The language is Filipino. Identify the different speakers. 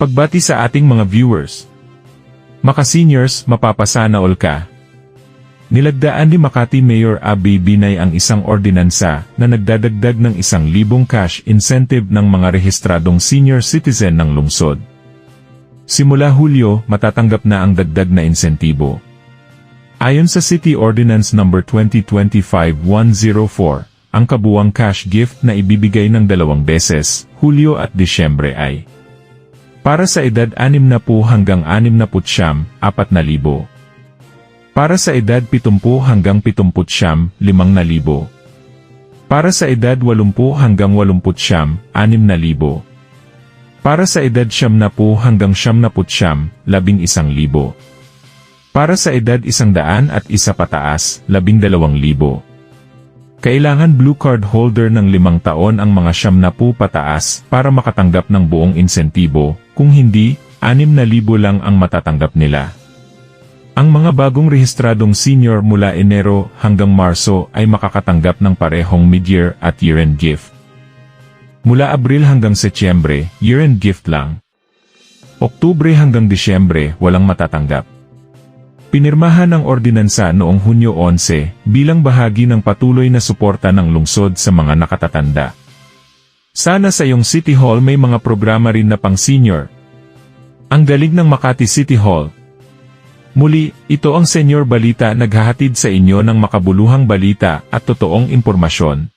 Speaker 1: Pagbati sa ating mga viewers. Maka-seniors, mapapasana all ka. Nilagdaan ni Makati Mayor Aby Binay ang isang ordinansa na nagdadagdag ng 1,000 cash incentive ng mga rehistradong senior citizen ng lungsod. Simula Hulyo, matatanggap na ang dagdag na insentibo. Ayon sa City Ordinance No. 2025-104, ang kabuuang cash gift na ibibigay ng 2 beses, Hulyo at Disyembre ay para sa edad 60 hanggang 69, 4,000. Para sa edad 70 hanggang 79, 5,000. Para sa edad 80 hanggang 89, 6,000. Para sa edad 70 hanggang 79, 11,000. Para sa edad 100 at isa pataas, 12,000. Kailangan blue card holder ng 5 taon ang mga 70 pataas para makatanggap ng buong insentibo, kung hindi, 6,000 lang ang matatanggap nila. Ang mga bagong rehistradong senior mula Enero hanggang Marso ay makakatanggap ng parehong mid-year at year-end gift. Mula Abril hanggang Setyembre, year-end gift lang. Oktubre hanggang Disyembre, walang matatanggap. Pinirmahan ang ordinansa noong Hunyo 11 bilang bahagi ng patuloy na suporta ng lungsod sa mga nakatatanda. Sana sa iyong City Hall may mga programa rin na pang-senior. Ang galing ng Makati City Hall. Muli, ito ang Senior Balita, naghahatid sa inyo ng makabuluhang balita at totoong impormasyon.